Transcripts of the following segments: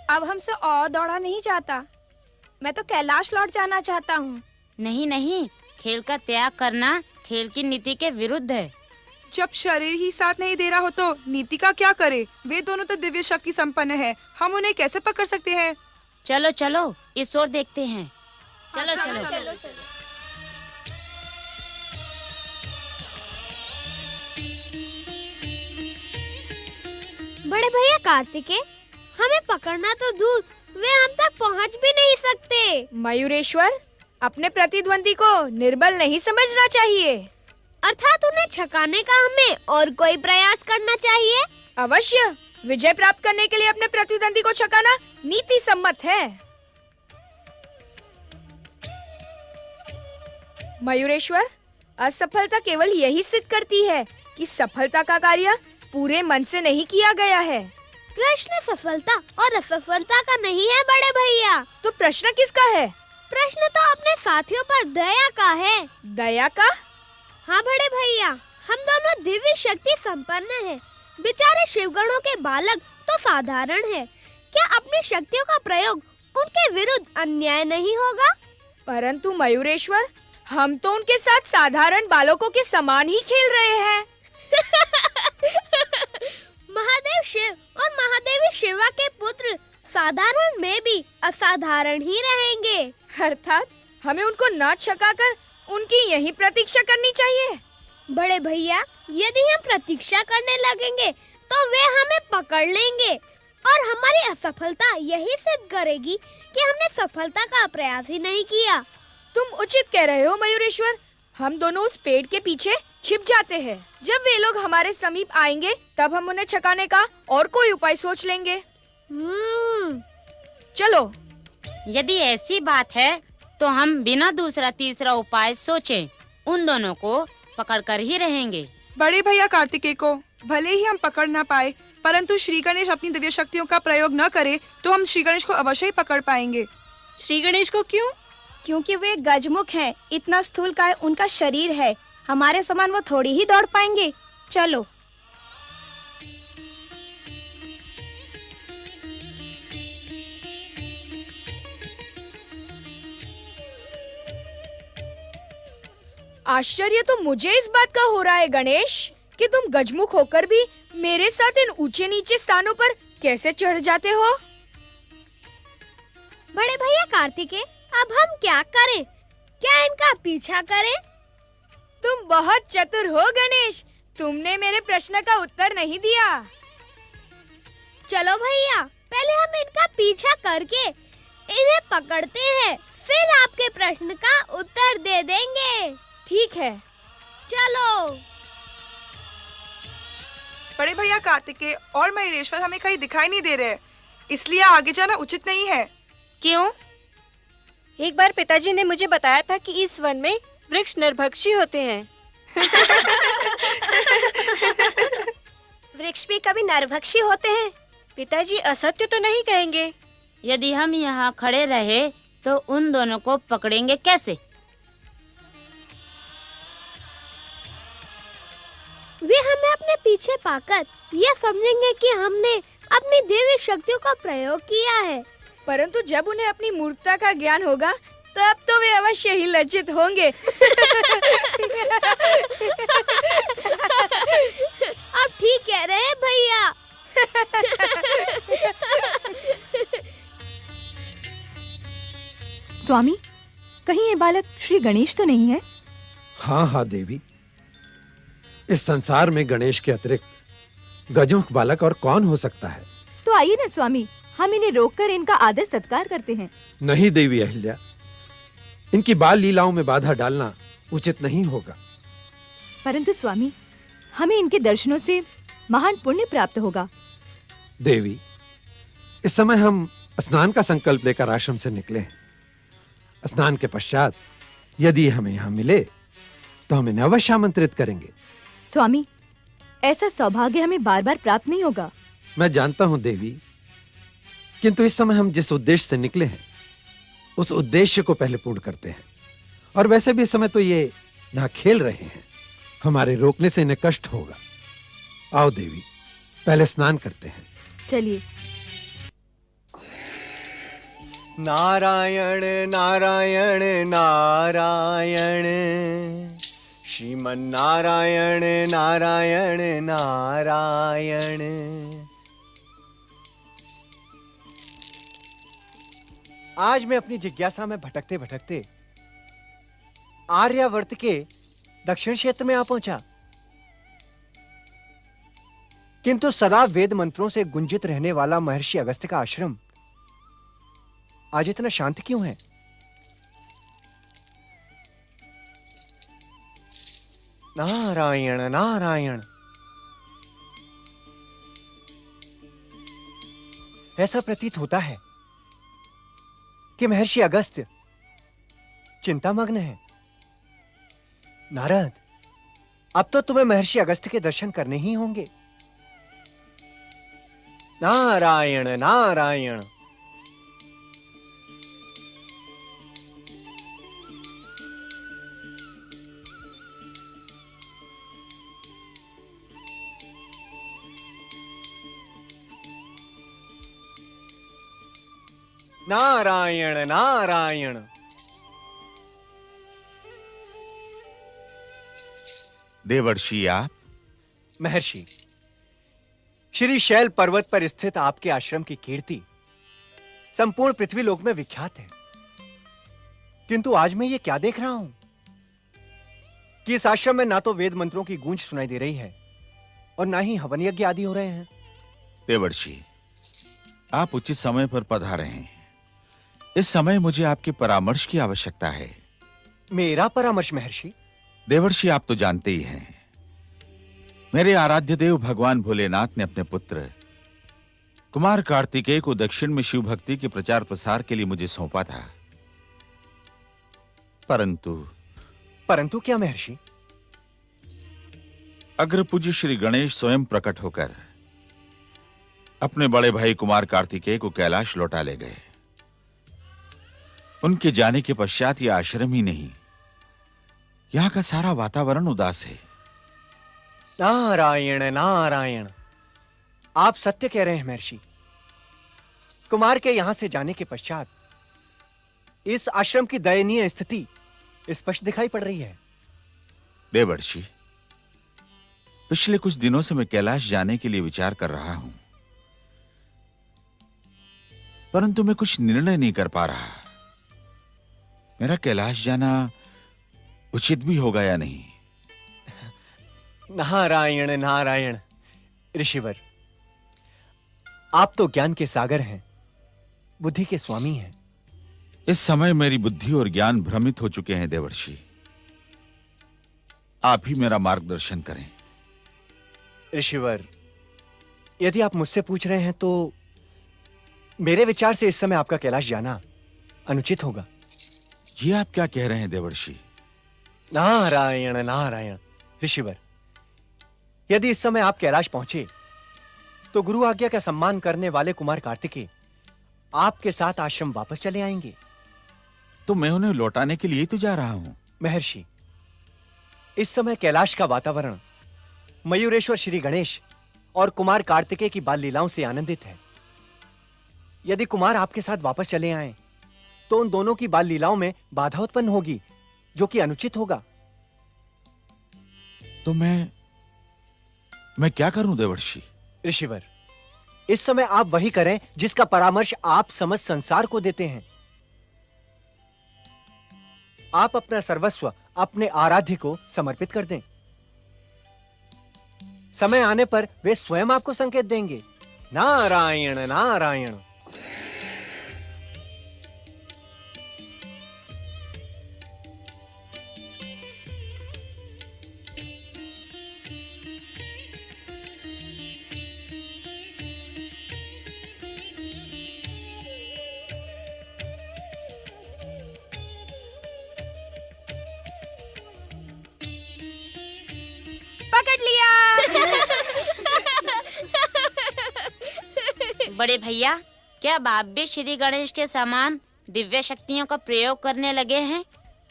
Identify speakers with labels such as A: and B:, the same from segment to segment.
A: अब हमसे और दौड़ा नहीं जाता। मैं तो कैलाश लौट जाना चाहता हूँ।
B: नहीं नहीं, खेल का त्याग करना खेल की नीति के विरुद्ध है।
C: जब शरीर ही साथ नहीं दे रहा हो तो नीति का क्या करे? वे दोनों तो दिव्य शक्ति संपन्न है, हम उन्हें कैसे पकड़ सकते हैं?
B: चलो चलो इस ओर देखते हैं। चलो चलो,
A: चलो चलो।
D: बड़े भैया कार्तिकेय, हमें पकड़ना तो दूर, वे हम तक पहुंच भी नहीं सकते।
A: मयूरेश्वर, अपने प्रतिद्वंदी को निर्बल नहीं समझना चाहिए।
D: अर्थात उन्हें छकाने का हमें और कोई प्रयास करना चाहिए।
A: अवश्य, विजय प्राप्त करने के लिए अपने प्रतिद्वंदी को छकाना नीति सम्मत है। मयूरेश्वर, असफलता केवल यही सिद्ध करती है कि सफलता का कार्य पूरे मन से नहीं किया गया है।
D: प्रश्न सफलता और असफलता का नहीं है बड़े भैया।
A: तो प्रश्न किसका है?
D: प्रश्न तो अपने साथियों पर दया का है।
A: दया का?
D: हाँ बड़े भैया, हम दोनों दिव्य शक्ति संपन्न हैं। बेचारे शिवगणों के बालक तो साधारण है। क्या अपनी शक्तियों का प्रयोग उनके विरुद्ध अन्याय नहीं होगा?
A: परंतु मयूरेश्वर, हम तो उनके साथ साधारण बालकों के समान ही खेल रहे हैं।
D: महादेव शिव और महादेवी शिवा के पुत्र साधारण में भी असाधारण ही रहेंगे।
A: अर्थात हमें उनको न छकाकर उनकी यही प्रतीक्षा करनी चाहिए।
D: बड़े भैया, यदि हम प्रतीक्षा करने लगेंगे तो वे हमें पकड़ लेंगे और हमारी असफलता यही सिद्ध करेगी कि हमने सफलता का प्रयास ही नहीं किया।
A: तुम उचित कह रहे हो मयूरेश्वर। हम दोनों उस पेड़ के पीछे छिप जाते हैं। जब वे लोग हमारे समीप आएंगे तब हम उन्हें छकाने का और कोई उपाय सोच लेंगे। चलो।
B: यदि ऐसी बात है तो हम बिना दूसरा तीसरा उपाय सोचे उन दोनों को पकड़कर ही रहेंगे।
C: बड़े भैया कार्तिकेय को भले ही हम पकड़ ना पाए, परंतु श्री गणेश अपनी दिव्य शक्तियों का प्रयोग न करे तो हम श्री गणेश को अवश्य ही पकड़ पाएंगे।
A: श्री गणेश को क्यों? क्योंकि वे गजमुख हैं। इतना स्थूल काय उनका शरीर है। हमारे समान वो थोड़ी ही दौड़ पाएंगे। चलो। आश्चर्य तो मुझे इस बात का हो रहा है गणेश कि तुम गजमुख होकर भी मेरे साथ इन ऊंचे नीचे स्थानों पर कैसे चढ़ जाते हो।
D: बड़े भैया कार्तिकेय, अब हम क्या करें? क्या इनका पीछा करें?
A: तुम बहुत चतुर हो गणेश। तुमने मेरे प्रश्न का उत्तर नहीं दिया।
D: चलो भैया, पहले हम इनका पीछा करके इन्हें पकड़ते हैं, फिर आपके प्रश्न का उत्तर दे देंगे।
A: ठीक है,
D: चलो।
C: बड़े भैया कार्तिकेय और मयूरेश्वर हमें कहीं दिखाई नहीं दे रहे, इसलिए आगे जाना उचित नहीं है।
B: क्यों?
E: एक बार पिताजी ने मुझे बताया था कि इस वन में वृक्ष नरभक्षी होते हैं। वृक्ष भी कभी नरभक्षी होते हैं? पिताजी असत्य तो नहीं कहेंगे?
B: यदि हम यहाँ खड़े रहे तो उन दोनों को पकड़ेंगे कैसे?
D: वे हमें अपने पीछे पाकर यह समझेंगे कि हमने अपनी दिव्य शक्तियों का प्रयोग किया है।
A: परंतु जब उन्हें अपनी मूर्खता का ज्ञान होगा तब तो वे अवश्य ही लज्जित होंगे।
D: आप ठीक कह रहे हैं भैया।
F: स्वामी, कहीं ये बालक श्री गणेश तो नहीं है?
G: हाँ हाँ देवी, इस संसार में गणेश के अतिरिक्त गजमुख बालक और कौन हो सकता है?
F: तो आइए ना स्वामी, हम इन्हें रोककर इनका आदर सत्कार करते हैं।
G: नहीं देवी अहिल्या, इनकी बाल लीलाओं में बाधा डालना उचित नहीं होगा।
F: परंतु स्वामी, हमें इनके दर्शनों से महान पुण्य प्राप्त होगा।
G: देवी, इस समय हम स्नान का संकल्प लेकर आश्रम से निकले हैं। स्नान के पश्चात यदि हमें यहाँ मिले तो हम इन्हें अवश्य आमंत्रित करेंगे।
F: स्वामी, ऐसा सौभाग्य हमें बार बार प्राप्त नहीं होगा।
G: मैं जानता हूँ देवी, किंतु इस समय हम जिस उद्देश्य से निकले हैं उस उद्देश्य को पहले पूर्ण करते हैं। और वैसे भी इस समय तो ये यहाँ खेल रहे हैं, हमारे रोकने से इन्हें कष्ट होगा। आओ देवी, पहले स्नान करते हैं।
F: चलिए।
H: नारायण नारायण नारायण, श्रीमन नारायण नारायण नारायण। आज मैं अपनी जिज्ञासा में भटकते भटकते आर्यावर्त के दक्षिण क्षेत्र में आ पहुंचा, किंतु सदा वेद मंत्रों से गुंजित रहने वाला महर्षि अगस्त्य का आश्रम आज इतना शांत क्यों है? नारायण नारायण। ऐसा प्रतीत होता है कि महर्षि अगस्त्य चिंतामग्न है। नारद, अब तो तुम्हें महर्षि अगस्त्य के दर्शन करने ही होंगे। नारायण नारायण। नारायण नारायण।
I: देवर्षि आप?
H: महर्षि, श्री शैल पर्वत पर स्थित आपके आश्रम की कीर्ति संपूर्ण पृथ्वी लोक में विख्यात है, किंतु आज मैं ये क्या देख रहा हूं कि इस आश्रम में ना तो वेद मंत्रों की गूंज सुनाई दे रही है और ना ही हवन यज्ञ आदि हो रहे हैं।
I: देवर्षि, आप उचित समय पर पधारे हैं। इस समय मुझे आपके परामर्श की आवश्यकता है।
H: मेरा परामर्श महर्षि?
I: देवर्षि, आप तो जानते ही हैं, मेरे आराध्य देव भगवान भोलेनाथ ने अपने पुत्र कुमार कार्तिकेय को दक्षिण में शिव भक्ति के प्रचार प्रसार के लिए मुझे सौंपा था।
H: परंतु क्या महर्षि?
I: अग्रपूज्य श्री गणेश स्वयं प्रकट होकर अपने बड़े भाई कुमार कार्तिकेय को कैलाश लौटा ले गए। उनके जाने के पश्चात यह आश्रम ही नहीं, यहां का सारा वातावरण उदास है।
H: नारायण नारायण। आप सत्य कह रहे हैं महर्षि। कुमार के यहां से जाने के पश्चात इस आश्रम की दयनीय स्थिति स्पष्ट दिखाई पड़ रही है।
I: देवर्षि, पिछले कुछ दिनों से मैं कैलाश जाने के लिए विचार कर रहा हूं, परंतु मैं कुछ निर्णय नहीं कर पा रहा। मेरा कैलाश जाना उचित भी होगा या नहीं?
H: नारायण नारायण। ऋषिवर, आप तो ज्ञान के सागर हैं, बुद्धि के स्वामी हैं।
I: इस समय मेरी बुद्धि और ज्ञान भ्रमित हो चुके हैं देवर्षि। आप ही मेरा मार्गदर्शन करें।
H: ऋषिवर, यदि आप मुझसे पूछ रहे हैं तो मेरे विचार से इस समय आपका कैलाश जाना अनुचित होगा।
I: ये आप क्या कह रहे हैं देवर्षि?
H: नारायण नारायण। ऋषिवर, यदि इस समय आप कैलाश पहुंचे तो गुरु आज्ञा का सम्मान करने वाले कुमार कार्तिकेय आपके साथ आश्रम वापस चले आएंगे।
I: तो मैं उन्हें लौटाने के लिए तो जा रहा हूं।
H: महर्षि, इस समय कैलाश का वातावरण मयूरेश्वर श्री गणेश और कुमार कार्तिकेय की बाल लीलाओं से आनंदित है। यदि कुमार आपके साथ वापस चले आए तो उन दोनों की बाल लीलाओं में बाधा उत्पन्न होगी, जो कि अनुचित होगा।
I: तो मैं क्या करूं देवर्षि?
H: ऋषिवर, इस समय आप वही करें जिसका परामर्श आप समस्त संसार को देते हैं। आप अपना सर्वस्व अपने आराध्य को समर्पित कर दें। समय आने पर वे स्वयं आपको संकेत देंगे। नारायण नारायण।
A: पकड़ लिया।
B: बड़े भैया, क्या बाप भी श्री गणेश के समान दिव्य शक्तियों का प्रयोग करने लगे हैं?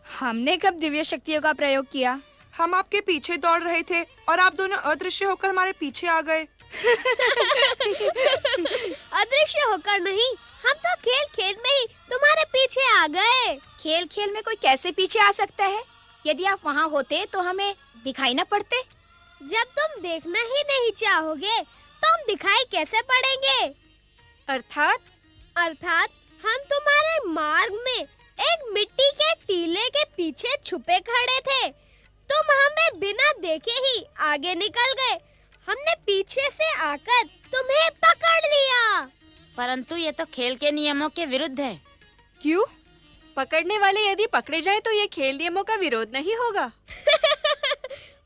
A: हमने कब दिव्य शक्तियों का प्रयोग किया?
C: हम आपके पीछे दौड़ रहे थे और आप दोनों अदृश्य होकर हमारे पीछे आ गए।
D: अदृश्य होकर नहीं, हम तो खेल खेल में ही तुम्हारे पीछे आ गए।
E: खेल खेल में कोई कैसे पीछे आ सकता है? यदि आप वहाँ होते तो हमें दिखाई न पड़ते।
D: जब तुम देखना ही नहीं चाहोगे तो हम दिखाई कैसे पड़ेंगे? अर्थात हम तुम्हारे मार्ग में एक मिट्टी के टीले के पीछे छुपे खड़े थे। तुम हमें बिना देखे ही आगे निकल गए। हमने पीछे से आकर तुम्हें पकड़ लिया।
B: परंतु ये तो खेल के नियमों के विरुद्ध है।
A: क्यों?
E: पकड़ने वाले यदि पकड़े जाए तो ये खेल नियमों का विरोध नहीं होगा।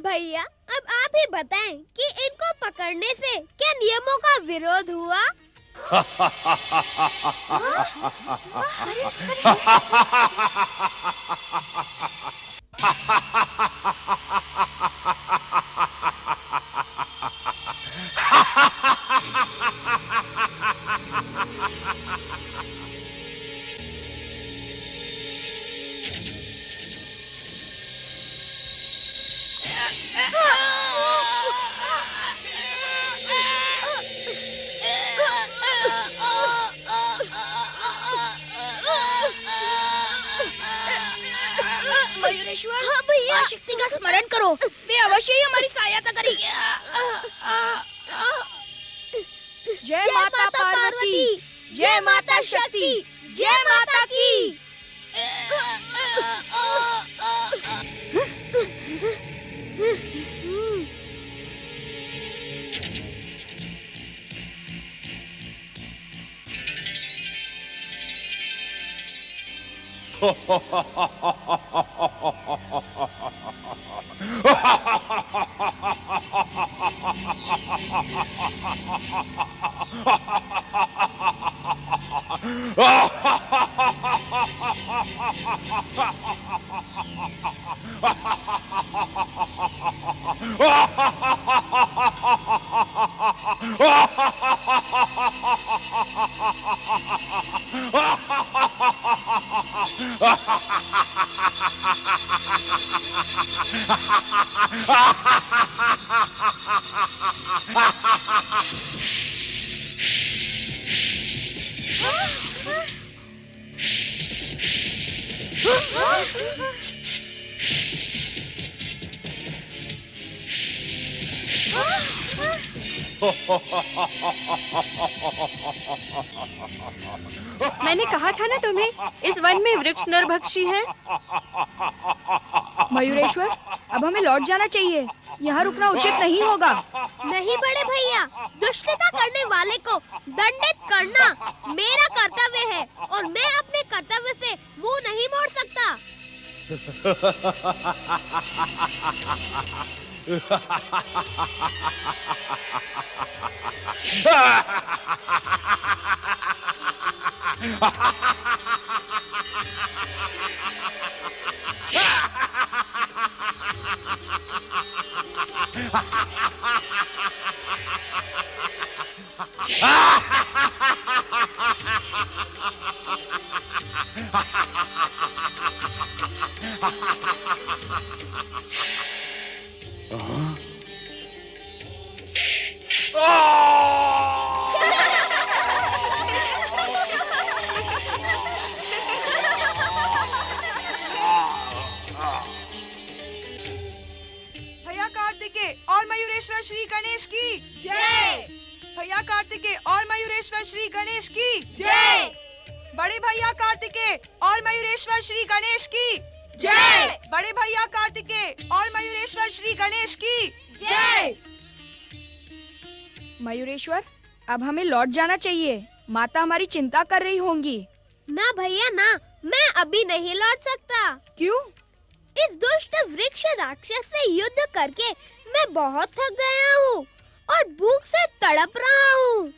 D: भैया, अब आप ही बताएं कि इनको पकड़ने से क्या नियमों का विरोध हुआ?
A: मयूरेश्वर, माँ शक्ति का स्मरण करो, वे अवश्य ही हमारी सहायता करेंगे। जय माता पार्वती, जय माता शक्ति, जय माता की।
E: मैंने कहा था ना तुम्हें, इस वन में वृक्ष नरभक्षी हैं।
A: मयूरेश्वर, अब हमें लौट जाना चाहिए। यहाँ रुकना उचित नहीं होगा।
D: नहीं बड़े भैया, दुष्टता करने वाले को दंडित करना मेरा कर्तव्य है और मैं अपने कर्तव्य से मुंह नहीं मोड़ सकता।
C: भैया कार्तिकेय और मयूरेश्वर श्री गणेश की जय। भैया कार्तिकेय और मयूरेश्वर श्री गणेश की जय। बड़े भैया कार्तिकेय और मयूरेश्वर श्री गणेश की जय। बड़े भैया कार्तिकेय और मयूरेश्वर श्री गणेश की जय।
A: मयूरेश्वर, अब हमें लौट जाना चाहिए। माता हमारी चिंता कर रही होंगी।
D: ना भैया ना, मैं अभी नहीं लौट सकता।
A: क्यों?
D: इस दुष्ट वृक्ष राक्षस से युद्ध करके मैं बहुत थक गया हूँ और भूख से तड़प रहा हूँ।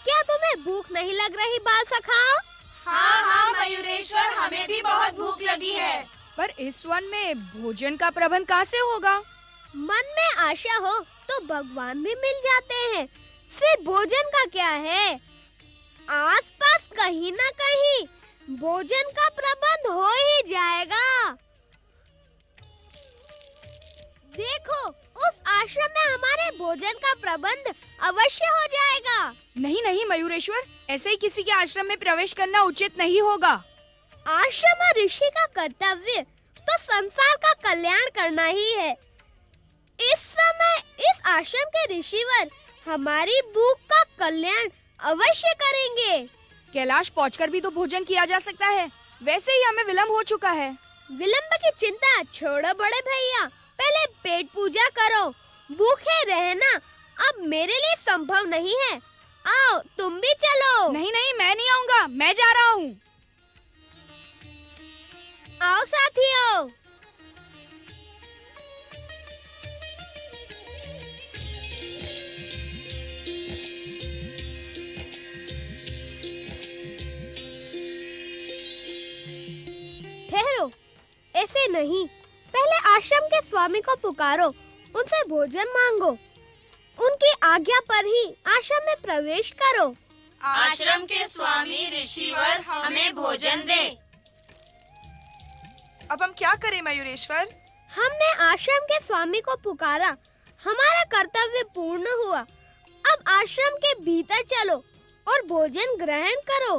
D: क्या तुम्हें भूख नहीं लग रही बाल सखाओ?
E: हाँ मयूरेश्वर, हमें भी बहुत भूख लगी है।
A: पर इस वन में भोजन का प्रबंध कहाँ से होगा?
D: मन में आशा हो तो भगवान भी मिल जाते हैं। फिर भोजन का क्या है? आसपास कहीं ना कहीं भोजन का प्रबंध हो ही जाएगा। देखो, उस आश्रम में हमारे भोजन का प्रबंध अवश्य हो जाएगा।
A: नहीं नहीं मयूरेश्वर, ऐसे ही किसी के आश्रम में प्रवेश करना उचित नहीं होगा।
D: आश्रम और ऋषि का कर्तव्य तो संसार का कल्याण करना ही है। इस समय इस आश्रम के ऋषिवर हमारी भूख का कल्याण अवश्य करेंगे।
A: कैलाश पहुंचकर भी तो भोजन किया जा सकता है। वैसे ही हमें विलंब हो चुका है।
D: विलंब की चिंता छोड़ो बड़े भैया, पहले पेट पूजा करो। भूखे रहना अब मेरे लिए संभव नहीं है। आओ तुम भी चलो।
A: नहीं नहीं, मैं नहीं आऊंगा, मैं जा रहा हूँ।
D: आओ साथियों। ठहरो, ऐसे नहीं, पहले आश्रम के स्वामी को पुकारो, उनसे भोजन मांगो। उनकी आज्ञा पर ही आश्रम में प्रवेश करो।
B: आश्रम के स्वामी ऋषिवर हमें भोजन दे।
C: अब हम क्या करें मयूरेश्वर?
D: हमने आश्रम के स्वामी को पुकारा, हमारा कर्तव्य पूर्ण हुआ। अब आश्रम के भीतर चलो और भोजन ग्रहण करो।